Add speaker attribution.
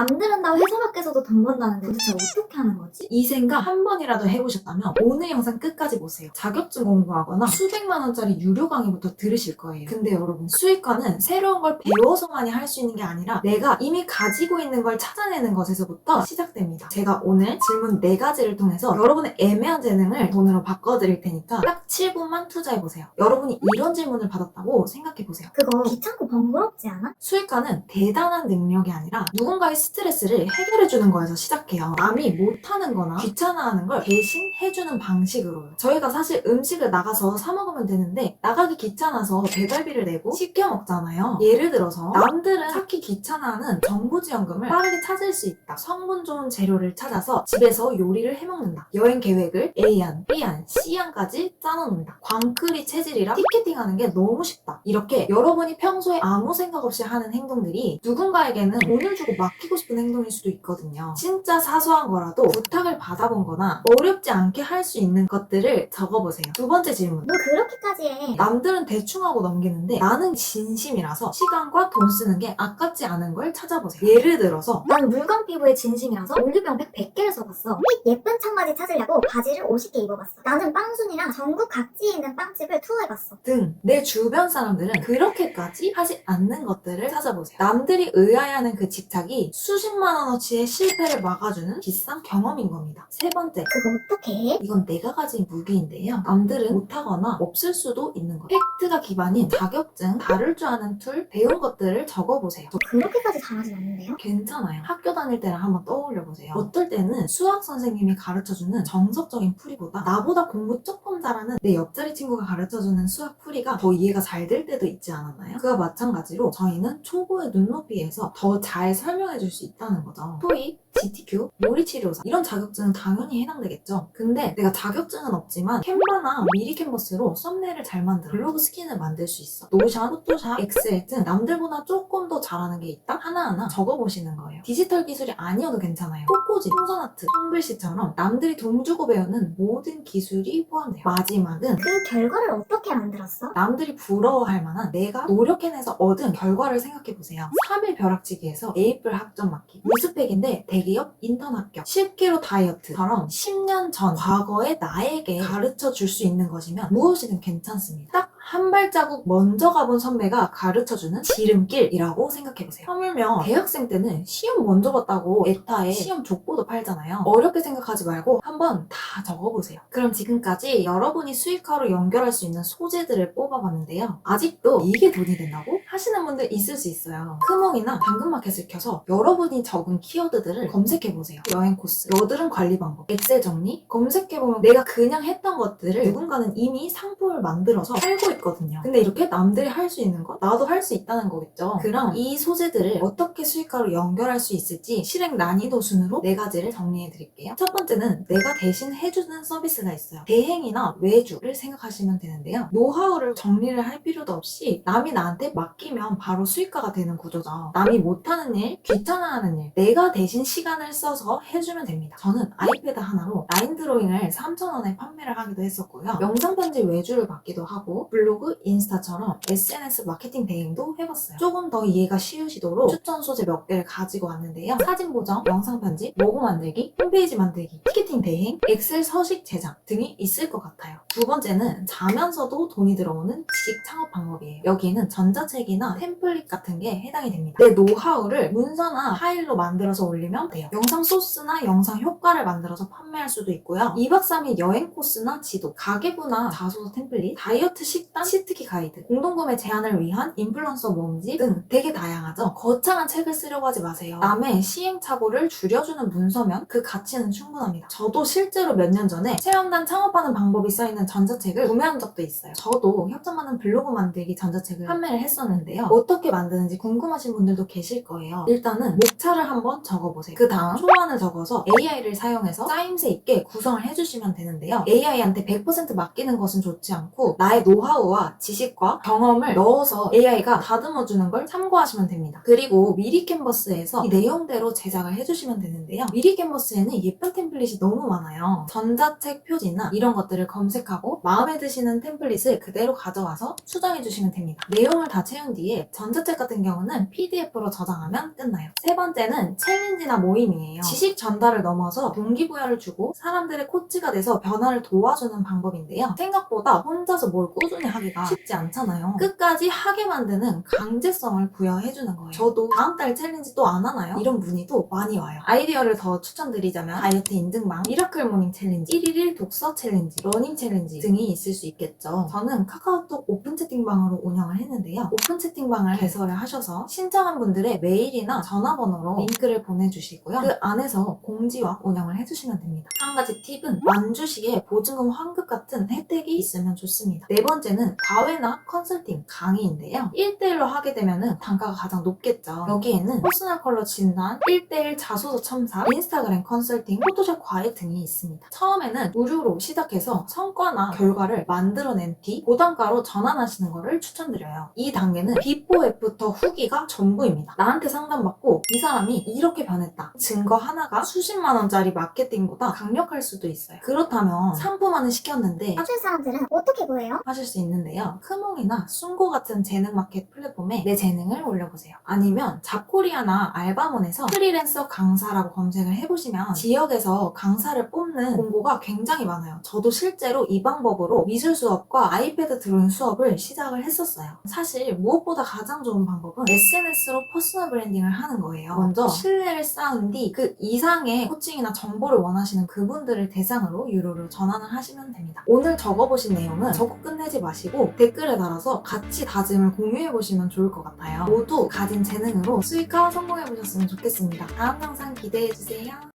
Speaker 1: 남들은 다 회사 밖에서도 돈 번다는데 도대체 어떻게 하는 거지?
Speaker 2: 이 생각 한 번이라도 해보셨다면 오늘 영상 끝까지 보세요. 자격증 공부하거나 수백만 원짜리 유료 강의부터 들으실 거예요. 근데 여러분, 수익화는 새로운 걸 배워서만이 할 수 있는 게 아니라 내가 이미 가지고 있는 걸 찾아내는 것에서부터 시작됩니다. 제가 오늘 질문 4가지를 통해서 여러분의 애매한 재능을 돈으로 바꿔드릴 테니까 딱 7분만 투자해보세요. 여러분이 이런 질문을 받았다고 생각해보세요.
Speaker 1: 그거 귀찮고 번거롭지 않아?
Speaker 2: 수익화는 대단한 능력이 아니라 누군가의 스트레스를 해결해주는 거에서 시작해요. 남이 못하는 거나 귀찮아하는 걸 대신 해주는 방식으로요. 저희가 사실 음식을 나가서 사 먹으면 되는데 나가기 귀찮아서 배달비를 내고 시켜 먹잖아요. 예를 들어서 남들은 찾기 귀찮아하는 정부지원금을 빠르게 찾을 수 있다. 성분 좋은 재료를 찾아서 집에서 요리를 해먹는다. 여행 계획을 A안, B안, C안까지 짜놓는다. 광클이 체질이라 티켓팅하는 게 너무 쉽다. 이렇게 여러분이 평소에 아무 생각 없이 하는 행동들이 누군가에게는 돈을 주고 맡기고 싶은 행동일 수도 있거든요. 진짜 사소한 거라도 부탁을 받아본 거나 어렵지 않게 할 수 있는 것들을 적어보세요. 2번째 질문.
Speaker 1: 뭐 그렇게까지 해.
Speaker 2: 남들은 대충 하고 넘기는데 나는 진심이라서 시간과 돈 쓰는 게 아깝지 않은 걸 찾아보세요. 예를 들어서
Speaker 1: 난 물광 피부에 진심이라서 올리브영 백 100개를 써봤어. 예쁜 청바지 찾으려고 바지를 50개 입어봤어. 나는 빵순이랑 전국 각지에 있는 빵집을 투어해봤어.
Speaker 2: 등 내 주변 사람들은 그렇게까지 하지 않는 것들을 찾아보세요. 남들이 의아해하는 그 집착이 수십만 원어치의 실패를 막아주는 비싼 경험인 겁니다. 3번째.
Speaker 1: 그거 어떻게 해?
Speaker 2: 이건 내가 가진 무기인데요. 남들은 못하거나 없을 수도 있는 거예요. 팩트가 기반인 자격증, 다룰 줄 아는 툴, 배운 것들을 적어보세요.
Speaker 1: 저 그렇게까지 잘하진 않는데요?
Speaker 2: 괜찮아요. 학교 다닐 때를 한번 떠올려보세요. 어떨 때는 수학 선생님이 가르쳐주는 정석적인 풀이보다 나보다 공부 조금 잘하는 내 옆자리 친구가 가르쳐주는 수학 풀이가 더 이해가 잘 될 때도 있지 않았나요? 그와 마찬가지로 저희는 초보의 눈높이에서 더 잘 설명해줄 수 있다는 거죠. 토익, GTQ, 요리치료사 이런 자격증은 당연히 해당되겠죠. 근데 내가 자격증은 없지만 캔바나 미리 캔버스로 썸네일을 잘 만들어 블로그 스킨을 만들 수 있어. 노션, 포토샵, 엑셀 등 남들보다 조금 더 잘하는 게 있다? 하나하나 적어보시는 거예요. 디지털 기술이 아니어도 괜찮아요. 포코지, 풍선아트, 손글씨처럼 남들이 돈 주고 배우는 모든 기술이 포함돼요. 마지막은
Speaker 1: 그 결과를 어떻게 만들었어?
Speaker 2: 남들이 부러워할 만한 내가 노력해내서 얻은 결과를 생각해보세요. 3일 벼락치기에서 A뿔 학점 맞기, 무스펙인데 대기업 인턴 합격, 10kg 다이어트처럼 10년 전 과거의 나에게 가르쳐줄 수 있는 것이면 무엇이든 괜찮습니다. 딱 한 발자국 먼저 가본 선배가 가르쳐주는 지름길이라고 생각해보세요. 하물며 대학생 때는 시험 먼저 봤다고 에타에 시험 족보도 팔잖아요. 어렵게 생각하지 말고 한번 다 적어보세요. 그럼 지금까지 여러분이 수익화로 연결할 수 있는 소재들을 뽑아봤는데요. 아직도 이게 돈이 된다고? 하시는 분들 있을 수 있어요. 크몽이나 당근마켓을 켜서 여러분이 적은 키워드들을 검색해보세요. 여행 코스, 여드름 관리 방법, 엑셀 정리 검색해보면 내가 그냥 했던 것들을 누군가는 이미 상품을 만들어서 팔고 있거든요. 근데 이렇게 남들이 할 수 있는 것, 나도 할 수 있다는 거겠죠. 그럼 이 소재들을 어떻게 수익화로 연결할 수 있을지 실행 난이도 순으로 4가지를 정리해드릴게요. 첫 번째는 내가 대신 해주는 서비스가 있어요. 대행이나 외주를 생각하시면 되는데요. 노하우를 정리를 할 필요도 없이 남이 나한테 맡기면 바로 수익화가 되는 구조죠. 남이 못하는 일, 귀찮아하는 일, 내가 대신 시간을 써서 해주면 됩니다. 저는 아이패드 하나로 라인 드로잉을 3,000원에 판매를 하기도 했었고요. 영상 편집 외주를 받기도 하고 블로그, 인스타처럼 SNS 마케팅 대행도 해봤어요. 조금 더 이해가 쉬우시도록 추천 소재 몇 개를 가지고 왔는데요. 사진 보정, 영상 편집, 로고 만들기, 홈페이지 만들기, 티켓팅 대행, 엑셀 서식 제작 등이 있을 것 같아요. 2번째는 자면서도 돈이 들어오는 지식 창업 방법이에요. 여기에는 전자책이나 템플릿 같은 게 해당이 됩니다. 내 노하우를 문서나 파일로 만들어서 올리면 돼요. 영상 소스나 영상 효과를 만들어서 판매할 수도 있고요. 2박 3일 여행 코스나 지도, 가계부나 자소서 템플릿, 다이어트 식단, 치트키 가이드, 공동구매 제한을 위한 인플루언서 모음집 등 되게 다양하죠. 거창한 책을 쓰려고 하지 마세요. 남의 시행착오를 줄여주는 문서면 그 가치는 충분합니다. 저도 실제로 몇 년 전에 체험단 창업하는 방법이 써있는 전자책을 구매한 적도 있어요. 저도 협찬받는 블로그 만들기 전자책을 판매를 했었는데요. 어떻게 만드는지 궁금하신 분들도 계실 거예요. 일단은 목차를 한번 적어보세요. 그 다음 초안을 적어서 AI를 사용해서 짜임새 있게 구성을 해주시면 되는데요. AI한테 100% 맡기는 것은 좋지 않고 나의 노하우 노하우와 지식과 경험을 넣어서 AI가 다듬어주는 걸 참고하시면 됩니다. 그리고 미리 캔버스에서 이 내용대로 제작을 해주시면 되는데요. 미리 캔버스에는 예쁜 템플릿이 너무 많아요. 전자책 표지나 이런 것들을 검색하고 마음에 드시는 템플릿을 그대로 가져와서 수정해주시면 됩니다. 내용을 다 채운 뒤에 전자책 같은 경우는 PDF로 저장하면 끝나요. 세 번째는 챌린지나 모임이에요. 지식 전달을 넘어서 동기부여를 주고 사람들의 코치가 돼서 변화를 도와주는 방법인데요. 생각보다 혼자서 뭘 꾸준히 하기가 쉽지 않잖아요. 끝까지 하게 만드는 강제성을 부여해주는 거예요. 저도 다음 달 챌린지 또 안 하나요? 이런 문의도 많이 와요. 아이디어를 더 추천드리자면 다이어트 인증방, 미라클 모닝 챌린지, 1일 독서 챌린지, 러닝 챌린지 등이 있을 수 있겠죠. 저는 카카오톡 오픈 채팅방으로 운영을 했는데요. 오픈 채팅방을 개설을 하셔서 신청한 분들의 메일이나 전화번호로 링크를 보내주시고요. 그 안에서 공지와 운영을 해주시면 됩니다. 한 가지 팁은 만주시에 보증금 환급 같은 혜택이 있으면 좋습니다. 네 번째는 과외나 컨설팅, 강의인데요. 1대1로 하게 되면 단가가 가장 높겠죠. 여기에는 퍼스널 컬러 진단, 1대1 자소서 첨삭, 인스타그램 컨설팅, 포토샵 과외 등이 있습니다. 처음에는 무료로 시작해서 성과나 결과를 만들어낸 뒤 고단가로 전환하시는 것을 추천드려요. 이 단계는 비포 애프터 후기가 전부입니다. 나한테 상담받고 이 사람이 이렇게 변했다. 증거 하나가 수십만 원짜리 마케팅보다 강력할 수도 있어요. 그렇다면 상품화는 시켰는데
Speaker 1: 맞출 사람들은 어떻게 구해요?
Speaker 2: 하실 수 있는데요. 크몽이나 숭고 같은 재능 마켓 플랫폼에 내 재능을 올려보세요. 아니면 잡코리아나 알바몬에서 프리랜서 강사라고 검색을 해보시면 지역에서 강사를 뽑는 공고가 굉장히 많아요. 저도 실제로 이 방법으로 미술 수업과 아이패드 드로잉 수업을 시작을 했었어요. 사실 무엇보다 가장 좋은 방법은 SNS로 퍼스널 브랜딩을 하는 거예요. 먼저 신뢰를 쌓은 뒤 그 이상의 코칭이나 정보를 원하시는 그분들을 대상으로 유료로 전환을 하시면 됩니다. 오늘 적어보신 내용은 적고 끝내지 마시고 댓글에 달아서 같이 다짐을 공유해보시면 좋을 것 같아요. 모두 가진 재능으로 수익화 성공해보셨으면 좋겠습니다. 다음 영상 기대해주세요.